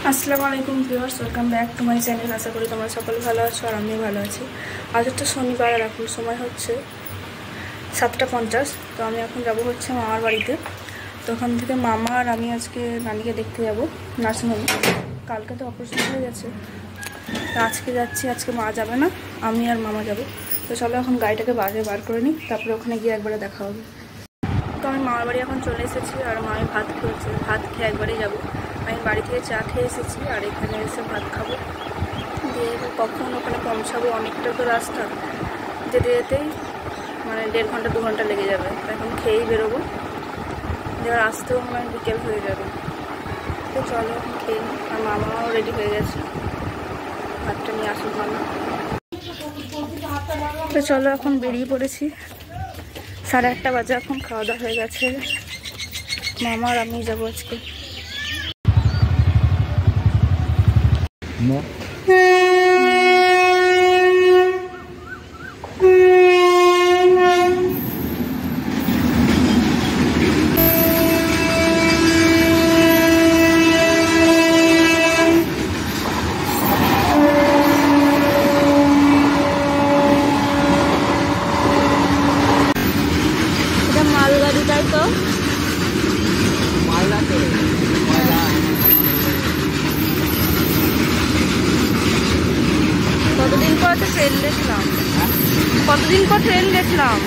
আসসালামু আলাইকুম viewers, welcome back to my channel. আশা করি তোমরা সকলে ভালো আছো আর আমিও ভালো আছি। আজ একটা শনিবার আর এখন সময় হচ্ছে 7:50। তো আমি এখন যাব হচ্ছে মামার বাড়িতে। তো ওখান থেকে মামা আর আমি আজকে নানিকে দেখতে যাব নার্সিংহোমে। কালকে তো অপারেশন হয়ে গেছে, তো আজকে যাচ্ছি। আজকে মা যাবে না, আমি আর মামা যাব। তো চলো এখন গাড়িটাকে বাজারে বার করে নিই, তারপরে ওখানে গিয়ে একবারে দেখা হবে। তো আমি মামার বাড়ি এখন চলে এসেছি আর মামি ভাত খেয়ে একবারেই যাবো। আমি বাড়ি থেকে চা খেয়ে এসেছি আর এখানে এসে ভাত খাবো, দিয়ে কখন ওখানে পৌঁছাবো। অনেকটা তো রাস্তা, যেতে যেতেই মানে 1.5 ঘন্টা 2 ঘন্টা লেগে যাবে। তো এখন খেয়েই বেরোবো, দিয়ে আসতেও মানে বিকেল হয়ে যাবে। তো চলো এখন খেয়ে নিই। আর মামাও রেডি হয়ে গেছে, ভাতটা নিয়ে আসুন মামা। তো চলো এখন বেরিয়ে পড়েছি। 8:30 বাজে, এখন খাওয়া দাওয়া হয়ে গেছে। মামা আর আমি যাবো আজকে। মালগাড়ি, তাই তো? কতদিন পর তো ট্রেন দেখলাম,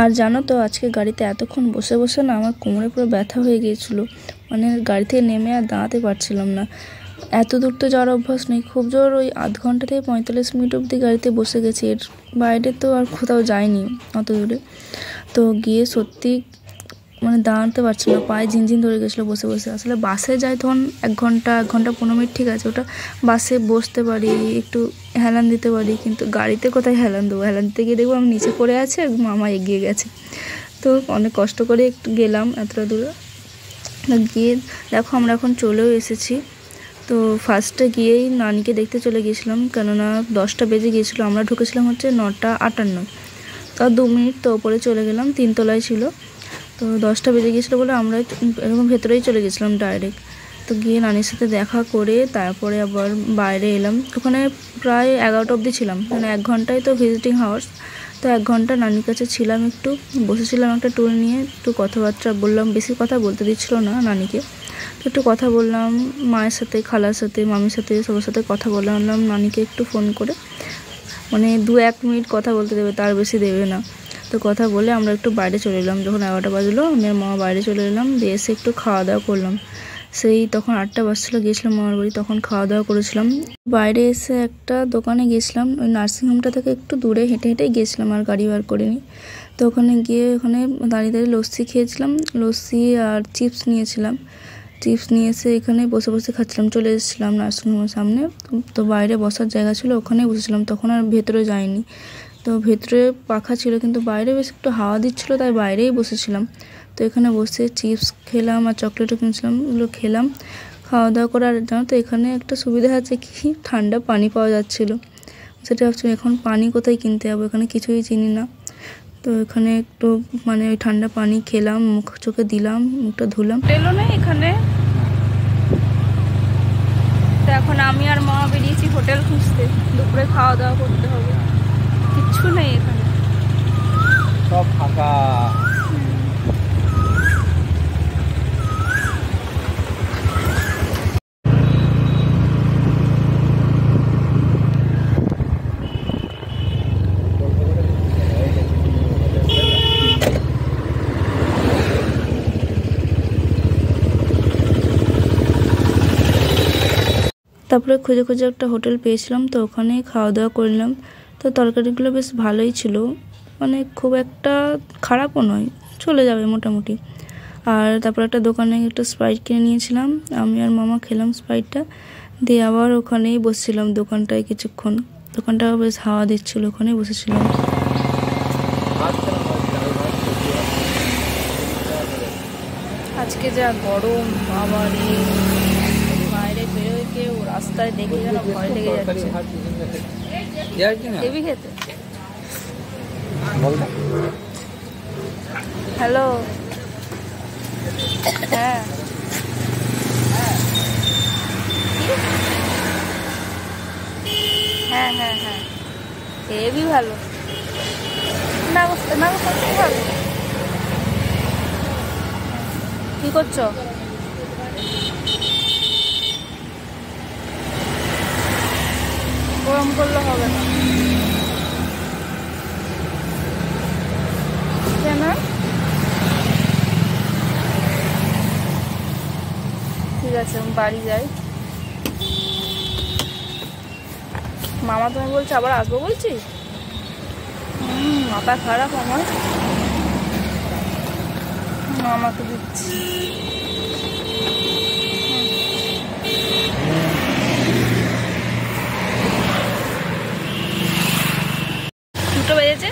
আর জানো তো আজকে গাড়িতে এতক্ষণ বসে বসে না আমার কোমরে পুরো ব্যথা হয়ে গিয়েছিল। মানে গাড়ি থেকে নেমে আর দাঁড়াতে পারছিলাম না। এত দূর তো যাওয়ার অভ্যাস নেই, খুব জোর ওই আধ ঘন্টা থেকে 45 মিনিট অবধি গাড়িতে বসে গেছি। এর বাইরে তো আর কোথাও যাইনি অত দূরে। তো গিয়ে সত্যি মানে দাঁড়াতে পারছি না, পায়ে ঝিনঝিন ধরে গেছিলো বসে বসে। আসলে বাসে যাই তখন 1 ঘন্টা 15 মিনিট ঠিক আছে, ওটা বাসে বসতে পারি, একটু হেলান দিতে পারি, কিন্তু গাড়িতে কোথায় হেলান দেবো? হেলান দিতে গিয়ে দেখবো আমি নিচে পড়ে আছি আর মামা এগিয়ে গেছে। তো অনেক কষ্ট করে একটু গেলাম এতটা দূরে। গিয়ে দেখো আমরা এখন চলেও এসেছি। তো ফার্স্টে গিয়েই নানিকে দেখতে চলে গিয়েছিলাম, কেননা 10টা বেজে গিয়েছিলো। আমরা ঢুকেছিলাম হচ্ছে 9:58। তো 2 মিনিট তো ওপরে চলে গেলাম, 3 তলায় ছিল। তো 10টা বেজে গিয়েছিলো বলে আমরা এরকম ভেতরেই চলে গেছিলাম ডাইরেক্ট। তো গিয়ে নানির সাথে দেখা করে তারপরে আবার বাইরে এলাম। ওখানে প্রায় 11টা অবধি ছিলাম, মানে 1 ঘন্টায় তো ভিজিটিং হাওয়ার্স। তো 1 ঘন্টা নানির কাছে ছিলাম, একটু বসেছিলাম একটা টুল নিয়ে, একটু কথাবার্তা বললাম। বেশি কথা বলতে দিচ্ছিল না নানিকে, তো একটু কথা বললাম মায়ের সাথে, খালার সাথে, মামির সাথে, সবার সাথে কথা বললাম। নানিকে একটু ফোন করে মানে 2-1 মিনিট কথা বলতে দেবে, তার বেশি দেবে না। তো কথা বলে আমরা একটু বাইরে চলে এলাম। যখন 11টা বাজলো আমি আর মামা বাইরে চলে এলাম, দিয়ে এসে একটু খাওয়া দাওয়া করলাম। সেই তখন 8টা বাজছিলো, গিয়েছিলাম মামার বাড়ি, তখন খাওয়া দাওয়া করেছিলাম। বাইরে এসে একটা দোকানে গেছিলাম, ওই নার্সিংহোমটা থেকে একটু দূরে হেঁটে হেঁটেই গিয়েছিলাম, আর গাড়ি বার করিনি। তো ওখানে গিয়ে ওখানে দাঁড়িয়ে দাঁড়িয়ে লস্যি খেয়েছিলাম, লস্যি আর চিপস নিয়েছিলাম। চিপস নিয়ে এসে এখানে বসে বসে খাচ্ছিলাম। চলে এসেছিলাম নার্সিংহোমের সামনে, তো বাইরে বসার জায়গা ছিল, ওখানেই বসেছিলাম। তখন আর ভেতরে যাইনি। তো ভেতরে পাখা ছিল, কিন্তু বাইরে বেশ একটু হাওয়া দিচ্ছিলো, তাই বাইরেই বসেছিলাম। তো এখানে বসে চিপস খেলাম আর চকলেটও কিনছিলাম, ওগুলো খেলাম। খাওয়া দাওয়া করার জানো তো এখানে একটা সুবিধা আছে কি, ঠান্ডা পানি পাওয়া যাচ্ছিলো। সেটা ভাবছিলাম এখন পানি কোথায় কিনতে যাবো, এখানে কিছুই চিনি না। তো এখানে একটু মানে ওই ঠান্ডা পানি খেলাম, মুখ চোখে দিলাম, মুখটা ধুলাম। এলো না এখানে। তো এখন আমি আর মা বেরিয়েছি হোটেল খুঁজতে, দুপুরে খাওয়া দাওয়া করতে হবে। কিচ্ছু নেই এখানে, সব ফাঁকা। তারপরে খুঁজে খুঁজে একটা হোটেল পেয়েছিলাম, তো ওখানে খাওয়া দাওয়া করলাম। তো তরকারিগুলো বেশ ভালোই ছিল, মানে খুব একটা খারাপও নয়, চলে যাবে মোটামুটি। আর তারপর একটা দোকানে একটা স্প্রাইট কিনে নিয়েছিলাম, আমি আর মামা খেলাম স্প্রাইটটা। দিয়ে আবার ওখানেই বসছিলাম দোকানটায় কিছুক্ষণ। দোকানটা বেশ হাওয়া দিচ্ছিলো, ওখানেই বসেছিলাম। আজকে যা গরম, বাবা রে, বাইরে বেরোয় কেউ রাস্তায় দেখে যেন ভয় লেগে যাচ্ছে। হেভি খেতে। হ্যালো, হ্যাঁ হেভি ভালো না না ভালো। কি করছো? গরম করলে হবে না কেন? ঠিক আছে আমি বাড়ি যাই। মামা তুমি বলছো আবার আসবো বলছি? মাথা খারাপ আমার। মামাকে দিচ্ছি। দুটো বেজেছে,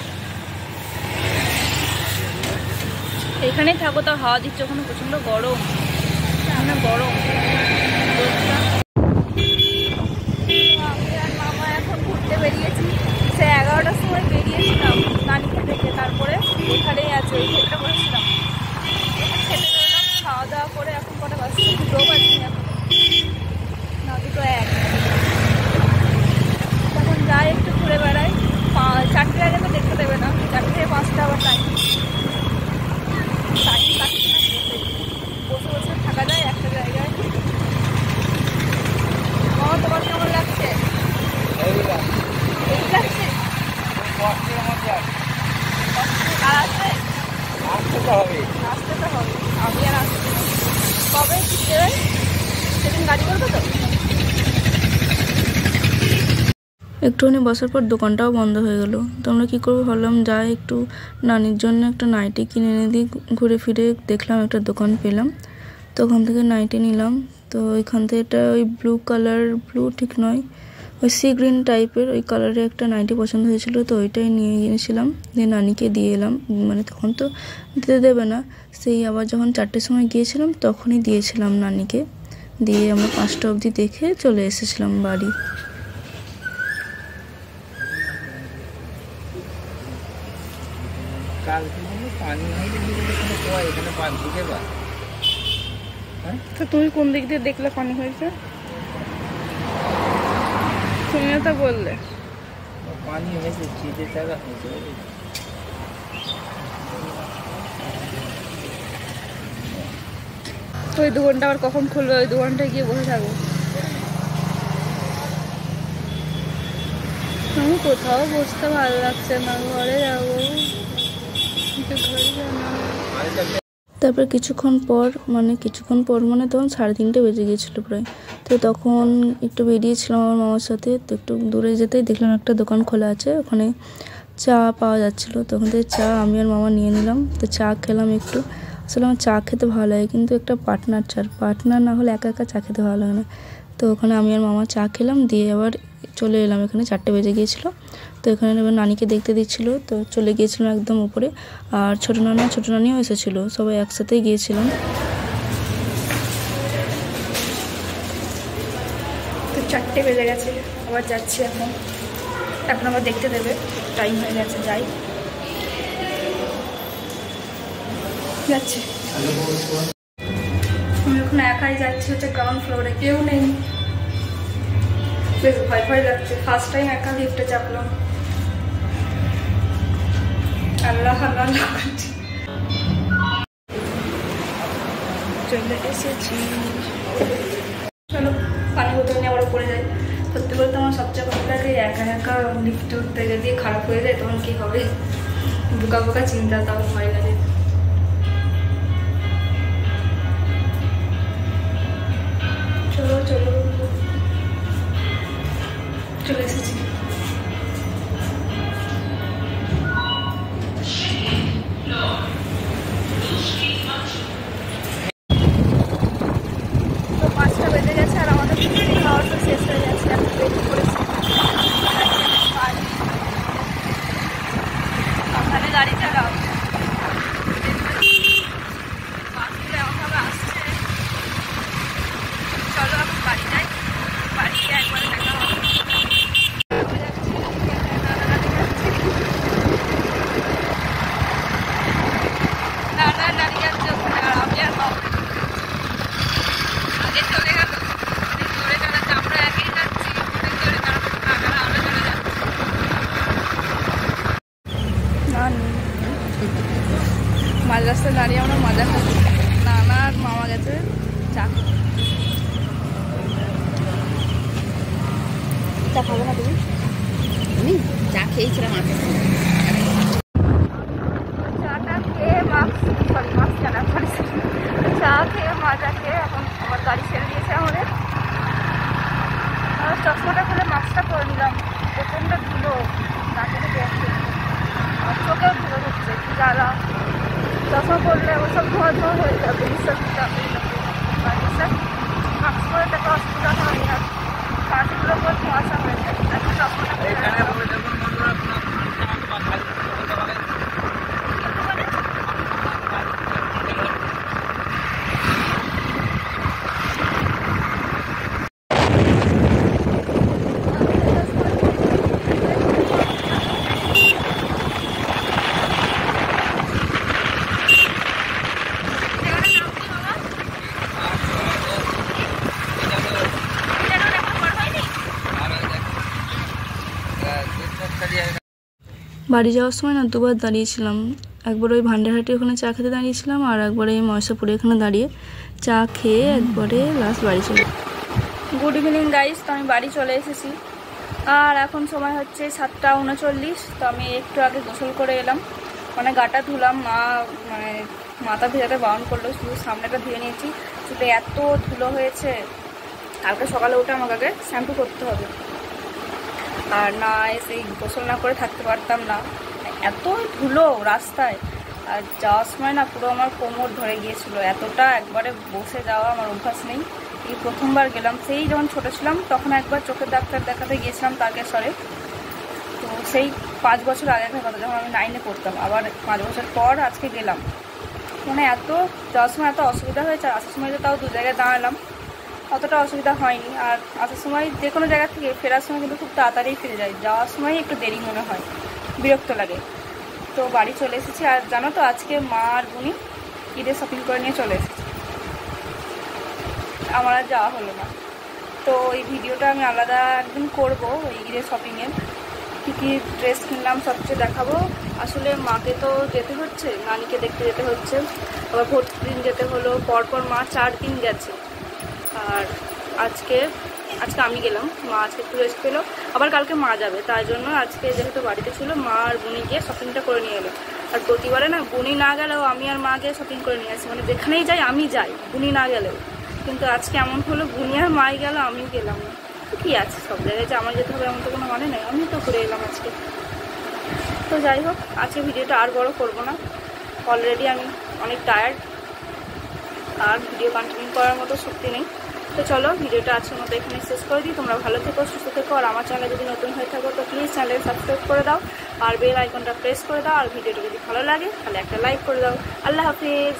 এখানেই থাকো, তাও হাওয়া দিচ্ছে, ওখানে প্রচন্ড গরম, মানে গরম। মামা এখন ঘুরতে বেরিয়েছি, সে 11টার সময় বেরিয়েছিলাম নানিকে থেকে, তারপরে এখানেই আছে, ওই খেতে বসেছিলাম, খেতে বেরোলাম, খাওয়া দাওয়া করে এখন কটা বাজছে, 2 বাজছে এখন, না 2 1। তখন যাই একটু ঘুরে বেড়াই, 4টের আগে তো দেখতে দেবে না, 4টে থেকে 5টা আবার টাইম কাটছে না, বসে বসে থাকা যায় একটা জায়গায়। তোমার কেমন লাগছে? এই লাগছে। আর আসবে? আসতে তো হবে, আমি আর আসতে। কবে শিখতে হবে? সেদিন গাড়ি করবো তো। একটুখানি বসার পর দোকানটাও বন্ধ হয়ে গেল। তো আমরা কী করবো ভাবলাম, যাই একটু নানির জন্য একটা নাইটি কিনে এনে দিই। ঘুরে ফিরে দেখলাম একটা দোকান পেলাম, তো ওখান থেকে নাইটি নিলাম। তো ওইখান থেকে একটা ওই ব্লু কালার, ব্লু ঠিক নয়, ওই সি গ্রিন টাইপের ওই কালারের একটা নাইটি পছন্দ হয়েছিল, তো ওইটাই নিয়ে গিয়েছিলাম, দিয়ে নানিকে দিয়ে এলাম। মানে তখন তো দিতে দেবে না, সেই আবার যখন 4টের সময় গিয়েছিলাম তখনই দিয়েছিলাম নানিকে। দিয়ে আমরা 5টা অবধি দেখে চলে এসেছিলাম বাড়ি। তো তুমি কোন দিক দিয়ে দেখলে পানি হয়েছে? তুমিও তো বললে পানি হয়েছে, শীতের জায়গা হয়েছে। ওই দোকানটা আবার কখন খুলবে? ওই দোকানটায় গিয়ে বসে থাকবো। আমি কোথাও বসতে ভালো লাগছে না, ঘরে যাবো, ঘরে যাবো। তারপর কিছুক্ষণ পর মানে তখন 3:30 বেজে গিয়েছিলো প্রায়। তো তখন একটু বেরিয়েছিলাম আমার মামার সাথে, তো একটু দূরে যেতেই দেখলাম একটা দোকান খোলা আছে, ওখানে চা পাওয়া যাচ্ছিলো। তখন থেকে চা আমি আর মামা নিয়ে নিলাম, তো চা খেলাম একটু। আসলে আমার চা খেতে ভালো লাগে, কিন্তু একটা পার্টনার না হলে একা একা চা খেতে ভালো লাগে না। তো ওখানে আমি আর মামা চা খেলাম, দিয়ে আবার চলে এলাম, এখানে 4টে বেজে গিয়েছিলো। তো এখানে এবার নানিকে দেখতে দিচ্ছিলো, তো চলে গিয়েছিলাম একদম উপরে। আর ছোটো নানিও এসেছিলো, সবাই একসাথেই গিয়েছিলাম। তো 4টে বেজে গেছে, আবার যাচ্ছি এখন আবার দেখতে দেবে, টাইম হয়ে গেছে, যাচ্ছি। আমি এখন একাই যাচ্ছি, হচ্ছে গ্রাউন্ড ফ্লোরে, কেউ নেই, বেশ ভয় লাগছে। ফার্স্ট টাইম একা লিফটে চাপলাম, আল্লাহ করছি। চলে এসেছি, চলো পানি বোতল নিয়ে আবার উপরে যাই। সত্যি বলতে আমার সবচেয়ে ভালো লাগে একা লিফটে উঠতে, যদি খারাপ হয়ে যায় তখন কি হবে, বোকা চিন্তা, তাও ভয় লাগে। চলো চলে এসেছি। তো 5টা বেজে গেছে, আর আমাদের খাওয়ার তো শেষ হয়ে যাচ্ছে, এখন বেরিয়ে পড়েছি। ওখানে গাড়ি চালাও, চা চা খাবো না তুমি? আমি চা খেয়েছিলাম আগে। চাটা খেয়ে চা খেয়ে মাজা খেয়ে এখন আমার গাড়ি ছেড়ে দিয়েছে আমাদের। চশমাটা খুলে মাস্কটা করে নিলাম, প্রচণ্ড ধুলো নাকে থেকে আসছে, আর চোখেও ধুলো হচ্ছে, কি জ্বালা। চশমা পড়লে ওসব ধোয়া ধোয়া হয়ে যাবে, নিঃশ্বাসটা হয়ে যাবে। মাস্ক করে দেখো অসুবিধা হয় না, কাজগুলো পর ধোঁয়াশা হয়ে যায়। এখন চশমাটা বাড়ি যাওয়ার সময় না দুবার দাঁড়িয়েছিলাম। একবার ওই ভান্ডারহাটি ওখানে চা খেতে দাঁড়িয়েছিলাম, আর একবার এই ময়সাপুরে এখানে দাঁড়িয়ে চা খেয়ে একবারে লাস্ট বাড়ি চলে। গুড ইভিনিং গাইস, তো আমি বাড়ি চলে এসেছি আর এখন সময় হচ্ছে 7:39। তো আমি একটু আগে গোসল করে এলাম, মানে গাটা ধুলাম। মানে মাথা ভেজাতে বারণ করলো, শুধু সামনেটা ধুয়ে নিয়েছি। চুলে এত ধুলো হয়েছে, কালকে সকালে উঠে আমাকে আগে শ্যাম্পু করতে হবে, আর না এসে গোসল না করে থাকতে পারতাম না, এত ধুলো রাস্তায়। আর যাওয়ার সময় না পুরো আমার কোমর ধরে গিয়েছিল, এতটা একবারে বসে যাওয়া আমার অভ্যাস নেই। এই প্রথমবার গেলাম, সেই যখন ছোটো ছিলাম তখন একবার চোখের ডাক্তার দেখাতে গিয়েছিলাম তারকেশ্বরে। তো সেই 5 বছর আগেকার কথা, যখন আমি 9-এ পড়তাম। আবার 5 বছর পর আজকে গেলাম, মানে এত যাওয়ার সময় এত অসুবিধা হয়েছে। আসার সময় তো তাও 2 জায়গায় দাঁড়ালাম, অতটা অসুবিধা হয়নি। আর আসার সময় যে কোনো জায়গা থেকে ফেরার সময় কিন্তু খুব তাড়াতাড়ি ফিরে যায়, যাওয়ার সময় একটু দেরি মনে হয়, বিরক্ত লাগে। তো বাড়ি চলে এসেছি। আর জানো তো আজকে মা আর বুনি ঈদের শপিং করে নিয়ে চলে এসেছি, আমার আর যাওয়া হলো না। তো এই ভিডিওটা আমি আলাদা একদিন করবো, ওই ঈদের শপিংয়ের কী কী ড্রেস কিনলাম সবচেয়ে দেখাবো। আসলে মাকে তো যেতে হচ্ছে, নানিকে দেখতে যেতে হচ্ছে, আবার ভর্তি দিন যেতে হলো, পরপর মা 4 দিন গেছে। আর আজকে আমি গেলাম, মা আজকে একটু রেস্ট পেলো, আবার কালকে মা যাবে, তাই জন্য আজকে যেহেতু বাড়িতে ছিল মা আর বুনি গিয়ে শপিংটা করে নিয়ে এলো। আর প্রতিবারে না বুনি না গেলেও আমি আর মা গিয়ে শপিং করে নিয়ে আসি, মানে যেখানেই যাই আমি যাই বুনি না গেলেও। কিন্তু আজকে এমন হলো বুনি আর মাই গেল, আমিও গেলাম না। কি আছে, সব জায়গায় যে আমার যেতে হবে এমন তো কোনো মানে নেই, আমি তো ঘুরে এলাম আজকে। তো যাই হোক, আজকে ভিডিওটা আর বড় করবো না, অলরেডি আমি অনেক টায়ার্ড, আর ভিডিও কন্টিনিউ করার মতো শক্তি নেই। তো চলো ভিডিওটা আজকের মতো এখানে শেষ করে দিই। তোমরা ভালো থেকো, সুস্থ থেকো, আর আমার চ্যানেলে যদি নতুন হয়ে থাকো তো প্লিজ চ্যানেল সাবস্ক্রাইব করে দাও, আর বেল আইকনটা প্রেস করে দাও, আর ভিডিওটা যদি ভালো লাগে তাহলে একটা লাইক করে দাও। আল্লাহ হাফিজ।